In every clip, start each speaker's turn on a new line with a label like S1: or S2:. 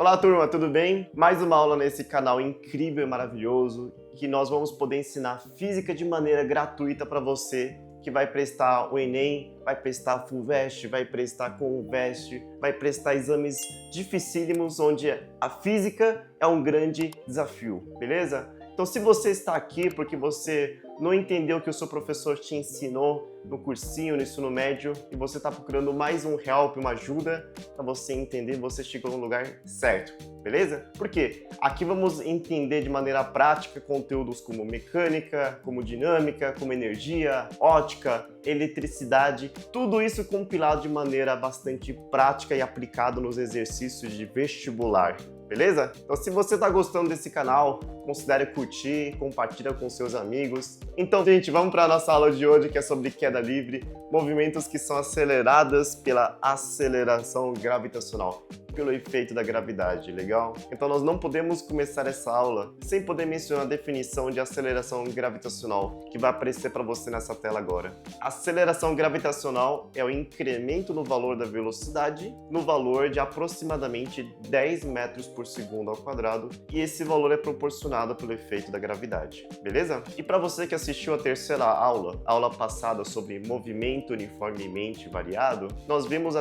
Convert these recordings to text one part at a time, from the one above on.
S1: Olá turma, tudo bem? Mais uma aula nesse canal incrível e maravilhoso que nós vamos poder ensinar física de maneira gratuita para você que vai prestar o Enem, vai prestar a FUVEST, vai prestar CONVEST, vai prestar exames dificílimos onde a física é um grande desafio, beleza? Então se você está aqui porque você não entendeu o que o seu professor te ensinou no cursinho, no ensino médio, e você está procurando mais um help, uma ajuda para você entender, você chegou no lugar certo, beleza? Por quê? Aqui vamos entender de maneira prática conteúdos como mecânica, como dinâmica, como energia, ótica, eletricidade, tudo isso compilado de maneira bastante prática e aplicado nos exercícios de vestibular. Beleza? Então se você está gostando desse canal, considere curtir, compartilha com seus amigos. Então, gente, vamos para a nossa aula de hoje que é sobre queda livre, movimentos que são acelerados pela aceleração gravitacional, pelo efeito da gravidade, legal? Então nós não podemos começar essa aula sem poder mencionar a definição de aceleração gravitacional, que vai aparecer para você nessa tela agora. Aceleração gravitacional é o incremento no valor da velocidade no valor de aproximadamente 10 metros por segundo ao quadrado, e esse valor é proporcionado pelo efeito da gravidade, beleza? E para você que assistiu a terceira aula, a aula passada sobre movimento uniformemente variado, nós vimos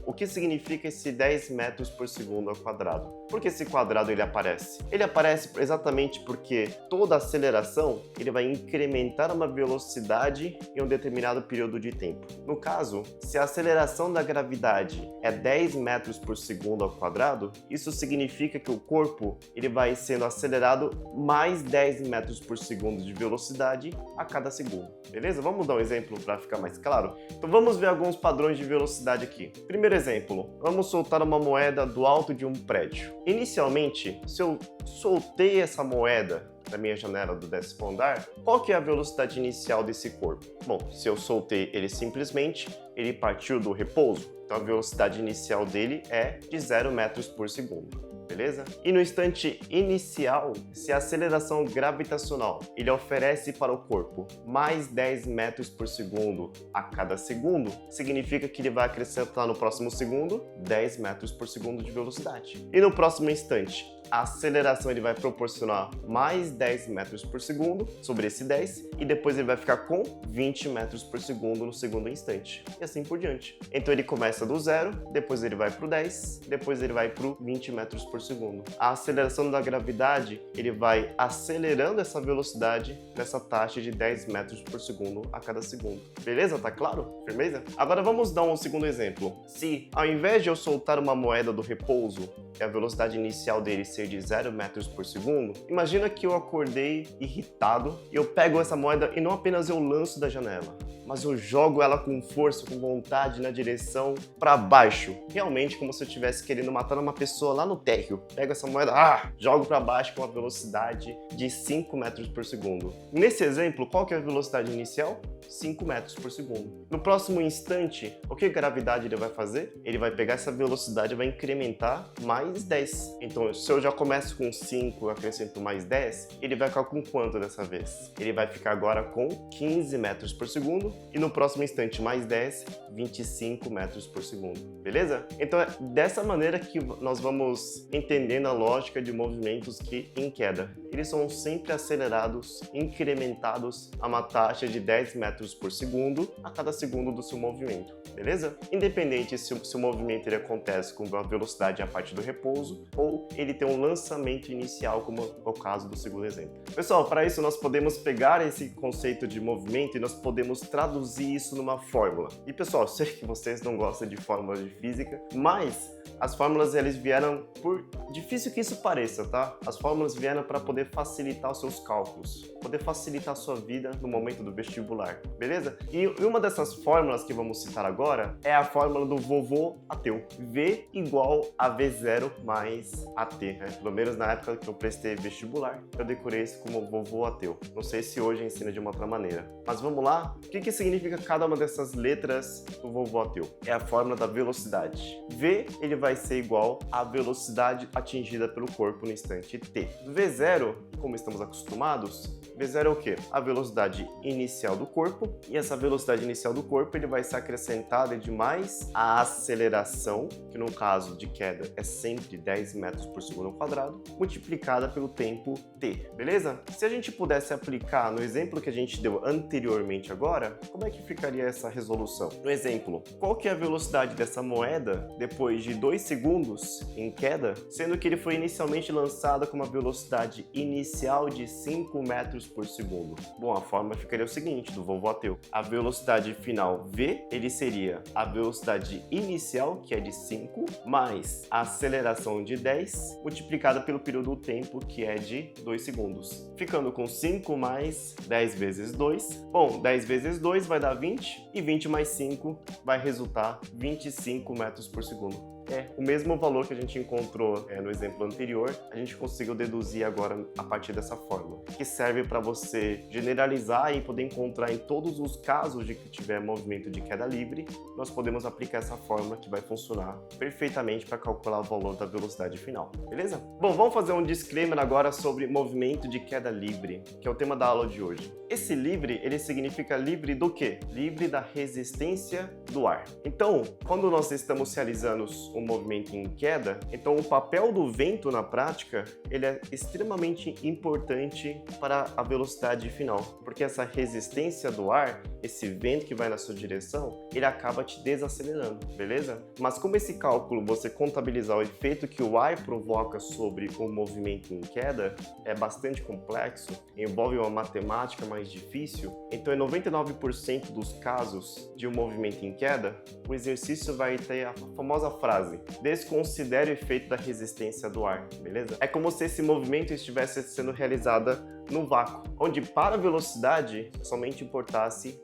S1: o que significa esse 10 metros por segundo ao quadrado. Por que esse quadrado ele aparece? Ele aparece exatamente porque toda aceleração ele vai incrementar uma velocidade em um determinado período de tempo. No caso, se a aceleração da gravidade é 10 metros por segundo ao quadrado, isso significa que o corpo ele vai sendo acelerado mais 10 metros por segundo de velocidade a cada segundo. Beleza? Vamos dar um exemplo para ficar mais claro? Então vamos ver alguns padrões de velocidade aqui. Primeiro exemplo, vamos soltar uma moeda do alto de um prédio. Inicialmente, se eu soltei essa moeda da minha janela do 10º andar, qual que é a velocidade inicial desse corpo? Bom, se eu soltei ele simplesmente, ele partiu do repouso, então a velocidade inicial dele é de 0 metros por segundo. Beleza? E no instante inicial, se a aceleração gravitacional ele oferece para o corpo mais 10 metros por segundo a cada segundo, significa que ele vai acrescentar no próximo segundo 10 metros por segundo de velocidade. E no próximo instante, a aceleração ele vai proporcionar mais 10 metros por segundo sobre esse 10 e depois ele vai ficar com 20 metros por segundo no segundo instante e assim por diante. Então ele começa do 0, depois ele vai para o 10, depois ele vai para o 20 metros por segundo. A aceleração da gravidade ele vai acelerando essa velocidade nessa taxa de 10 metros por segundo a cada segundo. Beleza? Tá claro? Firmeza? Agora vamos dar um segundo exemplo. Se ao invés de eu soltar uma moeda do repouso e a velocidade inicial dele ser de 0 metros por segundo, imagina que eu acordei irritado e eu pego essa moeda e não apenas eu lanço da janela, mas eu jogo ela com força, com vontade na direção para baixo. Realmente como se eu estivesse querendo matar uma pessoa lá no térreo. Pego essa moeda, jogo para baixo com uma velocidade de 5 metros por segundo. Nesse exemplo, qual que é a velocidade inicial? 5 metros por segundo. No próximo instante, o que a gravidade ele vai fazer? Ele vai pegar essa velocidade e vai incrementar mais 10. Então, se eu já começo com 5 e acrescento mais 10, ele vai ficar com quanto dessa vez? Ele vai ficar agora com 15 metros por segundo e no próximo instante mais 10, 25 metros por segundo. Beleza? Então, é dessa maneira que nós vamos entendendo a lógica de movimentos em queda. Eles são sempre acelerados, incrementados a uma taxa de 10 metros por segundo a cada segundo do seu movimento, beleza? Independente se o movimento ele acontece com uma velocidade a partir do repouso ou ele tem um lançamento inicial, como é o caso do segundo exemplo. Pessoal, para isso nós podemos pegar esse conceito de movimento e nós podemos traduzir isso numa fórmula. E pessoal, eu sei que vocês não gostam de fórmulas de física, mas as fórmulas eles vieram por difícil que isso pareça, tá? As fórmulas vieram para poder facilitar os seus cálculos, poder facilitar a sua vida no momento do vestibular, beleza? E uma dessas fórmulas que vamos citar agora é a fórmula do vovô ateu. V igual a V0 mais AT. né? Pelo menos na época que eu prestei vestibular, eu decorei isso como vovô ateu. Não sei se hoje ensina de uma outra maneira. Mas vamos lá? O que significa cada uma dessas letras do vovô ateu? É a fórmula da velocidade. V, ele vai ser igual à velocidade atingida pelo corpo no instante t. V0, como estamos acostumados, V0 é o quê? A velocidade inicial do corpo, e essa velocidade inicial do corpo ele vai ser acrescentada de mais a aceleração, que no caso de queda é sempre 10 metros por segundo ao quadrado, multiplicada pelo tempo t, beleza? Se a gente pudesse aplicar no exemplo que a gente deu anteriormente agora, como é que ficaria essa resolução? No exemplo, qual que é a velocidade dessa moeda depois de 2 segundos em queda, sendo que ele foi inicialmente lançado com uma velocidade inicial de 5 metros por segundo? Bom, a fórmula ficaria o seguinte, do vovô ateu. A velocidade final v, ele seria a velocidade inicial, que é de 5, mais a aceleração de 10, multiplicada pelo período do tempo, que é de 2 segundos. Ficando com 5 mais 10 vezes 2. Bom, 10 vezes 2 vai dar 20, e 20 mais 5 vai resultar 25 metros por segundo. É o mesmo valor que a gente encontrou no exemplo anterior, a gente conseguiu deduzir agora a partir dessa fórmula, que serve para você generalizar e poder encontrar em todos os casos de que tiver movimento de queda livre, nós podemos aplicar essa fórmula que vai funcionar perfeitamente para calcular o valor da velocidade final, beleza? Bom, vamos fazer um disclaimer agora sobre movimento de queda livre, que é o tema da aula de hoje. Esse livre, ele significa livre do quê? Livre da resistência do ar. Então, quando nós estamos realizando um movimento em queda, então o papel do vento na prática, ele é extremamente importante para a velocidade final, porque essa resistência do ar, esse vento que vai na sua direção, ele acaba te desacelerando, beleza? Mas como esse cálculo, você contabilizar o efeito que o ar provoca sobre o movimento em queda, é bastante complexo, envolve uma matemática mais difícil, então em 99% dos casos de um movimento em queda, o exercício vai ter a famosa frase: desconsidere o efeito da resistência do ar, beleza? É como se esse movimento estivesse sendo realizado no vácuo, onde para a velocidade somente importasse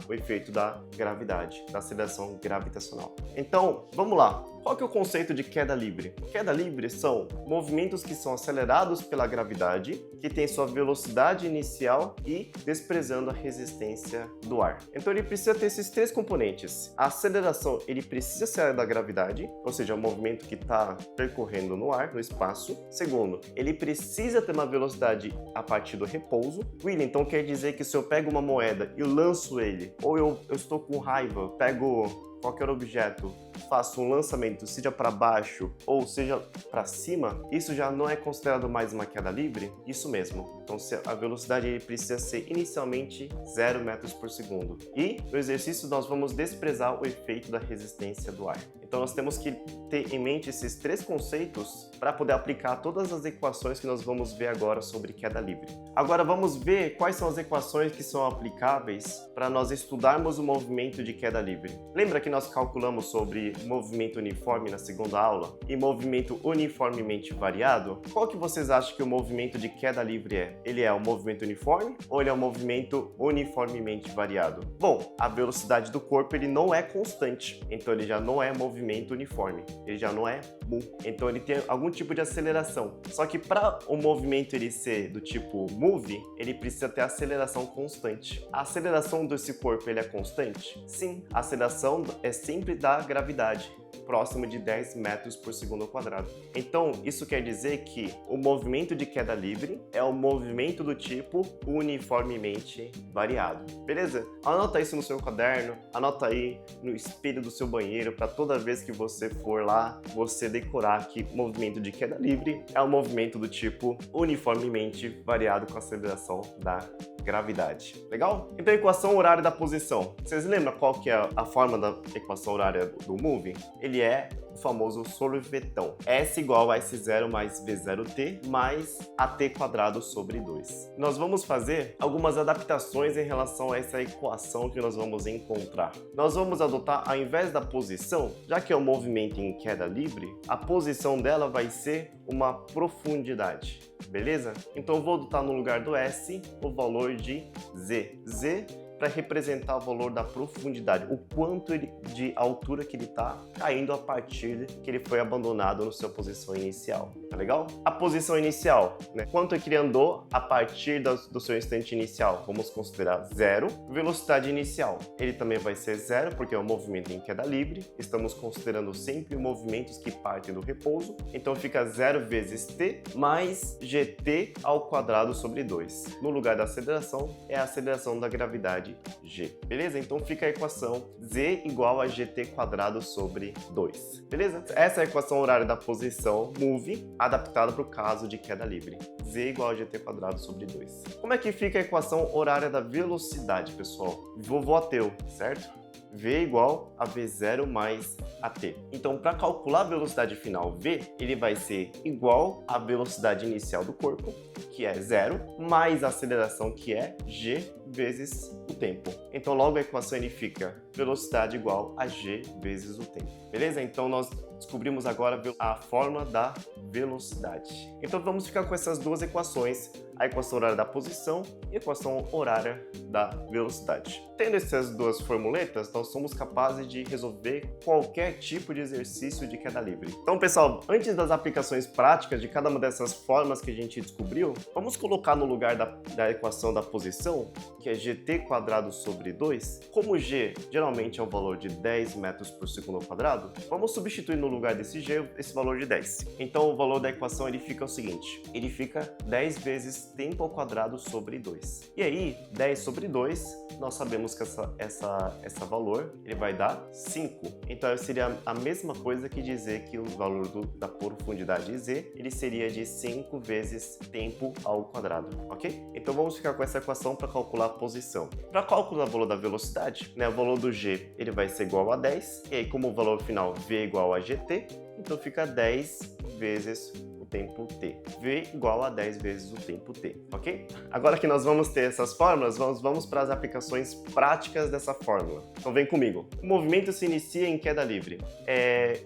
S1: o efeito da gravidade, da aceleração gravitacional. Então, vamos lá. Qual que é o conceito de queda livre? Queda livre são movimentos que são acelerados pela gravidade, que tem sua velocidade inicial e desprezando a resistência do ar. Então ele precisa ter esses 3 componentes. A aceleração, ele precisa ser da gravidade, ou seja, o movimento que está percorrendo no ar, no espaço. Segundo, ele precisa ter uma velocidade a partir do repouso. William, então quer dizer que se eu pego uma moeda e lanço ele, ou eu estou com raiva, pego qualquer objeto, faço um lançamento, seja para baixo ou seja para cima, isso já não é considerado mais uma queda livre? Isso mesmo. Então a velocidade ele precisa ser inicialmente 0 metros por segundo. E no exercício nós vamos desprezar o efeito da resistência do ar. Então nós temos que ter em mente esses 3 conceitos para poder aplicar todas as equações que nós vamos ver agora sobre queda livre. Agora vamos ver quais são as equações que são aplicáveis para nós estudarmos o movimento de queda livre. Lembra que nós calculamos sobre movimento uniforme na segunda aula e movimento uniformemente variado? Qual que vocês acham que o movimento de queda livre é? Ele é um movimento uniforme ou ele é um movimento uniformemente variado? Bom, a velocidade do corpo ele não é constante, então ele já não é movimento uniforme, ele já não é mu, então ele tem algum tipo de aceleração. Só que para o movimento ele ser do tipo move, ele precisa ter aceleração constante. A aceleração desse corpo ele é constante? Sim, a aceleração é sempre da gravidade, próximo de 10 metros por segundo ao quadrado. Então, isso quer dizer que o movimento de queda livre é um movimento do tipo uniformemente variado. Beleza? Anota isso no seu caderno, anota aí no espelho do seu banheiro para toda vez que você for lá, você decorar que movimento de queda livre é um movimento do tipo uniformemente variado com aceleração da gravidade. Legal? Então, a equação horária da posição. Vocês lembram qual que é a forma da equação horária do move? Ele é o famoso sorvetão. S igual a S0 mais V0t mais AT quadrado sobre 2. Nós vamos fazer algumas adaptações em relação a essa equação que nós vamos encontrar. Nós vamos adotar, ao invés da posição, já que é um movimento em queda livre, a posição dela vai ser uma profundidade. Beleza? Então eu vou adotar no lugar do S o valor de Z. Z para representar o valor da profundidade, o quanto de altura que ele está caindo a partir que ele foi abandonado na sua posição inicial. Tá legal? A posição inicial, né? Quanto é que ele andou a partir do seu instante inicial? Vamos considerar 0. Velocidade inicial, ele também vai ser 0, porque é um movimento em queda livre. Estamos considerando sempre movimentos que partem do repouso. Então fica 0 vezes t mais gt ao quadrado sobre 2. No lugar da aceleração, é a aceleração da gravidade g. Beleza? Então fica a equação z igual a gt quadrado sobre 2. Beleza? Essa é a equação horária da posição move adaptada para o caso de queda livre. Z igual a gt quadrado sobre 2. Como é que fica a equação horária da velocidade, pessoal? Vovô ateu, certo? V igual a V0 mais AT. Então, para calcular a velocidade final V, ele vai ser igual à velocidade inicial do corpo, que é 0, mais a aceleração, que é g vezes o tempo. Então, logo a equação ele fica velocidade igual a g vezes o tempo. Beleza? Então, nós descobrimos agora a fórmula da velocidade. Então, vamos ficar com essas duas equações, a equação horária da posição e a equação horária da velocidade. Tendo essas duas formuletas, nós somos capazes de resolver qualquer tipo de exercício de queda livre. Então, pessoal, antes das aplicações práticas de cada uma dessas formas que a gente descobriu, vamos colocar no lugar da equação da posição, que é gt quadrado sobre 2. Como g geralmente é um valor de 10 metros por segundo ao quadrado, vamos substituir no lugar desse g esse valor de 10. Então, o valor da equação ele fica o seguinte, ele fica 10 vezes tempo ao quadrado sobre 2. E aí, 10 sobre 2, nós sabemos que essa valor ele vai dar 5. Então, seria a mesma coisa que dizer que o valor da profundidade z ele seria de 5 vezes tempo ao quadrado, ok? Então, vamos ficar com essa equação para calcular a posição. Para calcular o valor da velocidade, né, o valor do g ele vai ser igual a 10, e aí como o valor final v é igual a gt, então fica 10 vezes o tempo t. V igual a 10 vezes o tempo t, ok? Agora que nós vamos ter essas fórmulas, vamos para as aplicações práticas dessa fórmula. Então vem comigo. O movimento se inicia em queda livre.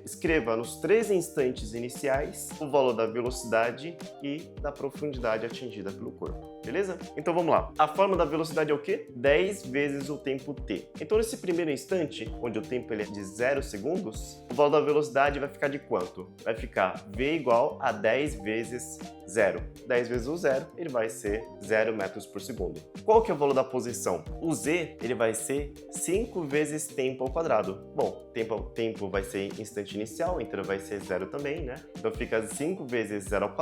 S1: Escreva nos 3 instantes iniciais o valor da velocidade e da profundidade atingida pelo corpo. Beleza? Então vamos lá. A fórmula da velocidade é o quê? 10 vezes o tempo t. Então nesse primeiro instante, onde o tempo ele é de 0 segundos, o valor da velocidade vai ficar de quanto? Vai ficar v igual a 10 vezes 0. 10 vezes o 0, ele vai ser 0 metros por segundo. Qual que é o valor da posição? O z, ele vai ser 5 vezes tempo ao quadrado. Bom, tempo vai ser instante inicial, então vai ser 0 também, né? Então fica 5 vezes 0 ao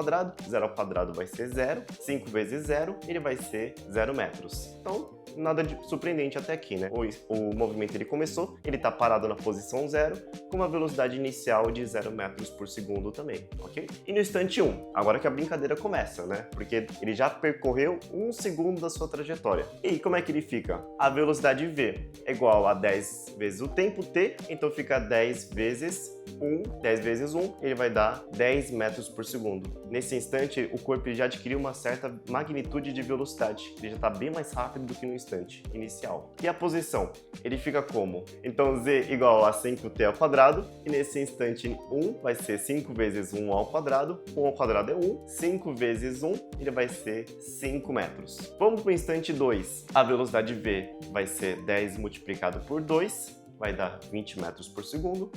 S1: quadrado vai ser 0. 5 vezes 0, ele vai ser 0 metros. Então, nada de surpreendente até aqui, né? O movimento ele começou, ele está parado na posição 0, com uma velocidade inicial de 0 metros por segundo também, ok? E no instante 1, agora que a brincadeira começa, né? Porque ele já percorreu 1 segundo da sua trajetória. E como é que ele fica? A velocidade v é igual a 10 vezes o tempo t, então fica 10 vezes 1, 10 vezes 1, ele vai dar 10 metros por segundo. Nesse instante, o corpo já adquiriu uma certa magnitude de velocidade, ele já está bem mais rápido do que no instante inicial. E a posição? Ele fica como? Então z igual a 5t ao quadrado, e nesse instante 1 vai ser 5 vezes 1 ao quadrado, 1 ao quadrado é 1, 5 vezes 1, ele vai ser 5 metros. Vamos para o instante 2, a velocidade v vai ser 10 multiplicado por 2, vai dar 20 metros por segundo.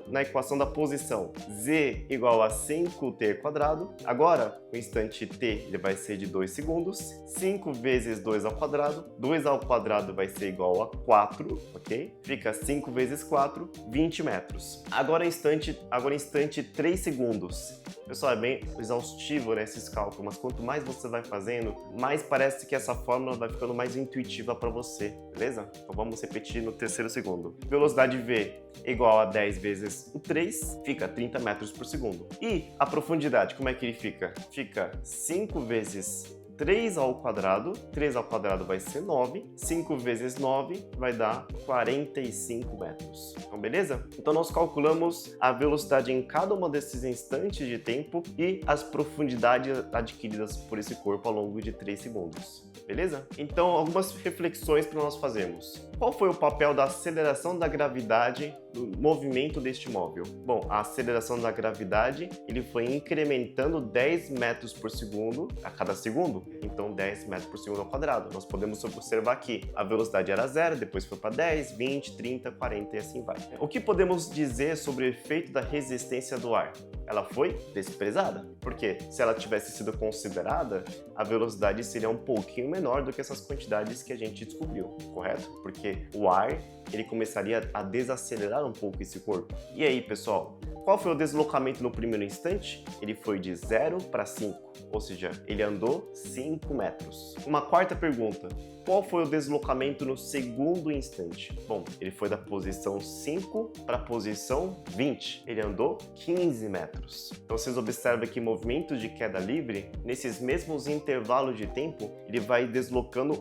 S1: Na equação da posição, z igual a 5t quadrado. Agora, o instante t ele vai ser de 2 segundos. 5 vezes 2 ao quadrado. 2 ao quadrado vai ser igual a 4, ok? Fica 5 vezes 4, 20 metros. Agora instante 3 segundos. Pessoal, é bem exaustivo, né, esses cálculos, mas quanto mais você vai fazendo, mais parece que essa fórmula vai ficando mais intuitiva para você, beleza? Então vamos repetir no terceiro segundo. Velocidade v igual a 10 vezes o 3, fica 30 metros por segundo. E a profundidade, como é que ele fica? Fica 5 vezes 3 ao quadrado, 3 ao quadrado vai ser 9, 5 vezes 9 vai dar 45 metros. Então, beleza? Então, nós calculamos a velocidade em cada um desses instantes de tempo e as profundidades adquiridas por esse corpo ao longo de 3 segundos. Beleza? Então, algumas reflexões para nós fazermos. qual foi o papel da aceleração da gravidade no movimento deste móvel? Bom, a aceleração da gravidade, ele foi incrementando 10 metros por segundo a cada segundo, então 10 metros por segundo ao quadrado. Nós podemos observar que a velocidade era 0, depois foi para 10, 20, 30, 40 e assim vai. O que podemos dizer sobre o efeito da resistência do ar? Ela foi desprezada, porque se ela tivesse sido considerada, a velocidade seria um pouquinho menor do que essas quantidades que a gente descobriu, correto? Porque o ar, ele começaria a desacelerar um pouco esse corpo. E aí, pessoal, qual foi o deslocamento no primeiro instante? Ele foi de 0 para 5, ou seja, ele andou 5 metros. Uma quarta pergunta. Qual foi o deslocamento no segundo instante? Bom, ele foi da posição 5 para a posição 20. Ele andou 15 metros. Então vocês observam que movimento de queda livre, nesses mesmos intervalos de tempo, ele vai deslocando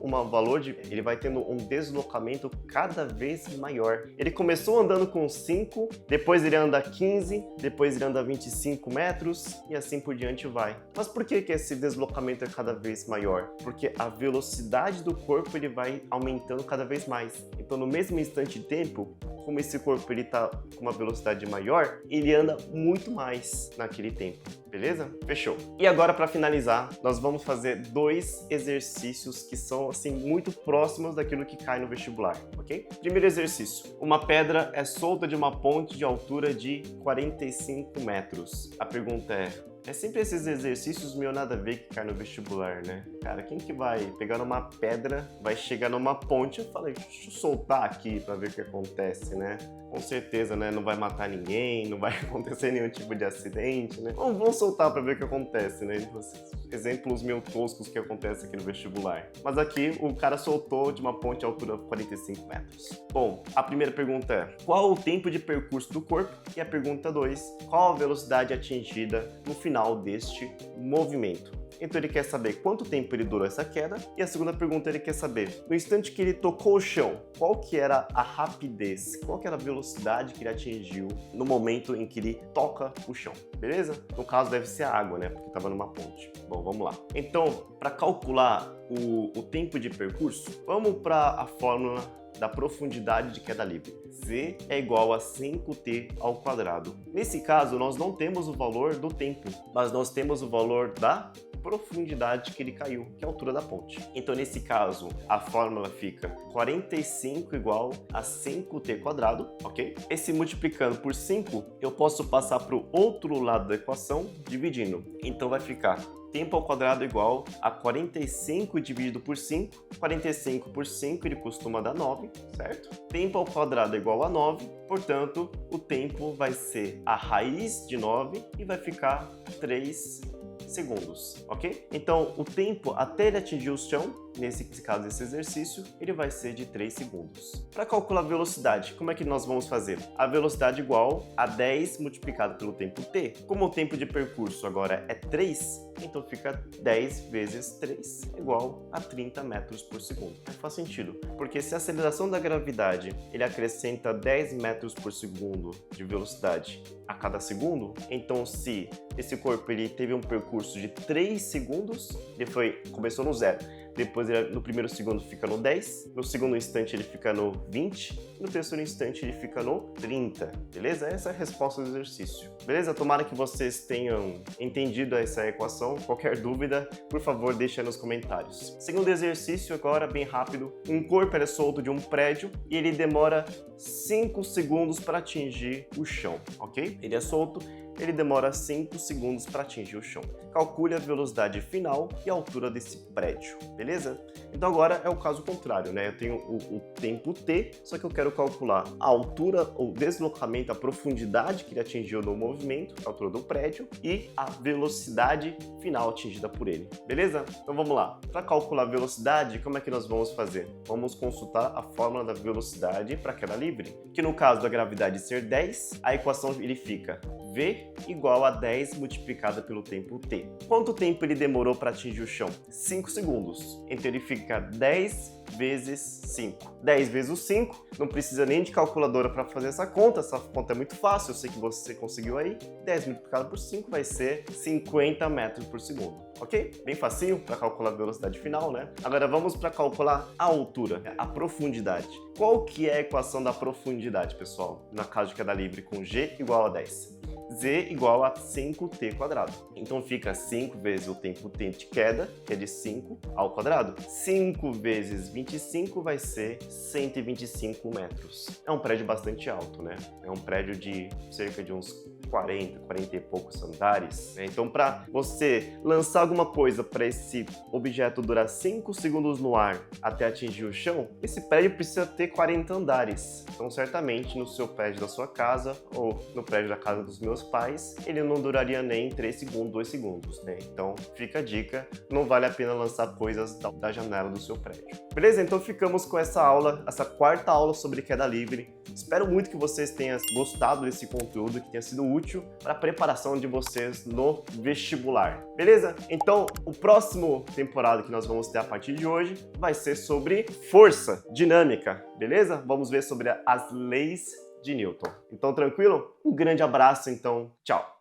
S1: ele vai tendo um deslocamento cada vez maior. Ele começou andando com 5, depois ele anda 15, depois ele anda 25 metros e assim por diante vai. Mas por que esse deslocamento é cada vez maior? Porque a velocidade do corpo ele vai aumentando cada vez mais. Então, no mesmo instante de tempo, como esse corpo ele tá com uma velocidade maior, ele anda muito mais naquele tempo, beleza? Fechou. E agora, para finalizar, nós vamos fazer 2 exercícios que são assim muito próximos daquilo que cai no vestibular, ok? Primeiro exercício. Uma pedra é solta de uma ponte de altura de 45 metros. A pergunta é sempre esses exercícios meio nada a ver que cai no vestibular, né? Cara, quem que vai pegar numa pedra, vai chegar numa ponte e fala, deixa eu soltar aqui pra ver o que acontece, né? Com certeza, né? Não vai matar ninguém, não vai acontecer nenhum tipo de acidente, né? Vamos soltar pra ver o que acontece, né? Exemplos meio toscos que acontecem aqui no vestibular. Mas aqui, o cara soltou de uma ponte de altura de 45 metros. Bom, a primeira pergunta é, qual o tempo de percurso do corpo? E a pergunta 2, qual a velocidade atingida no final deste movimento? Então ele quer saber quanto tempo ele durou essa queda, e a segunda pergunta ele quer saber, no instante que ele tocou o chão, qual que era a rapidez, qual que era a velocidade que ele atingiu no momento em que ele toca o chão, beleza? No caso deve ser a água, né, porque estava numa ponte. Bom, vamos lá. Então, para calcular o tempo de percurso, vamos para a fórmula da profundidade de queda livre. Z é igual a 5t ao quadrado. Nesse caso, nós não temos o valor do tempo, mas nós temos o valor da profundidade que ele caiu, que é a altura da ponte. Então, nesse caso, a fórmula fica 45 igual a 5t quadrado, ok? Esse multiplicando por 5, eu posso passar para o outro lado da equação, dividindo. Então, vai ficar tempo ao quadrado igual a 45 dividido por 5. 45 por 5 ele costuma dar 9, certo? Tempo ao quadrado é igual a 9, portanto, o tempo vai ser a raiz de 9 e vai ficar 3 segundos, ok? Então, o tempo até ele atingir o chão, nesse caso desse exercício, ele vai ser de 3 segundos. Para calcular a velocidade, como é que nós vamos fazer? A velocidade igual a 10 multiplicado pelo tempo t. Como o tempo de percurso agora é 3, então fica 10 vezes 3 igual a 30 metros por segundo. Faz sentido, porque se a aceleração da gravidade ele acrescenta 10 metros por segundo de velocidade a cada segundo, então se esse corpo ele teve um percurso de 3 segundos, ele começou no 0, depois no primeiro segundo fica no 10, no segundo instante ele fica no 20, no terceiro instante ele fica no 30, beleza? Essa é a resposta do exercício, beleza? Tomara que vocês tenham entendido essa equação. Qualquer dúvida, por favor, deixa nos comentários. Segundo exercício agora, bem rápido, um corpo é solto de um prédio e ele demora 5 segundos para atingir o chão, ok? Ele é solto, ele demora 5 segundos para atingir o chão. Calcule a velocidade final e a altura desse prédio, beleza? Então agora é o caso contrário, né? Eu tenho o tempo t, só que eu quero calcular a altura, o deslocamento, a profundidade que ele atingiu no movimento, a altura do prédio, e a velocidade final atingida por ele, beleza? Então vamos lá. Para calcular a velocidade, como é que nós vamos fazer? Vamos consultar a fórmula da velocidade para queda livre, que no caso da gravidade ser 10, a equação ele fica V igual a 10 multiplicado pelo tempo t. Quanto tempo ele demorou para atingir o chão? 5 segundos. Então ele fica 10 vezes 5. 10 vezes o 5, não precisa nem de calculadora para fazer essa conta é muito fácil, eu sei que você conseguiu aí. 10 multiplicado por 5 vai ser 50 metros por segundo, ok? Bem facinho para calcular a velocidade final, né? Agora vamos para calcular a altura, a profundidade. Qual que é a equação da profundidade, pessoal? Na caso de queda livre com G igual a 10. Z igual a 5t quadrado. Então fica 5 vezes o tempo t de queda, que é de 5 ao quadrado. 5 vezes 25 vai ser 125 metros. É um prédio bastante alto, né? É um prédio de cerca de uns 40 e poucos andares, né? Então, para você lançar alguma coisa para esse objeto durar 5 segundos no ar até atingir o chão, esse prédio precisa ter 40 andares. Então, certamente, no seu prédio da sua casa ou no prédio da casa dos meus pais, ele não duraria nem 3 segundos, 2 segundos, né? Então, fica a dica, não vale a pena lançar coisas da janela do seu prédio. Beleza? Então, ficamos com essa aula, essa quarta aula sobre queda livre. Espero muito que vocês tenham gostado desse conteúdo, que tenha sido útil para a preparação de vocês no vestibular. Beleza? Então, o próximo temporada que nós vamos ter a partir de hoje vai ser sobre força dinâmica, beleza? Vamos ver sobre as leis de Newton. Então, tranquilo? Um grande abraço, então, tchau!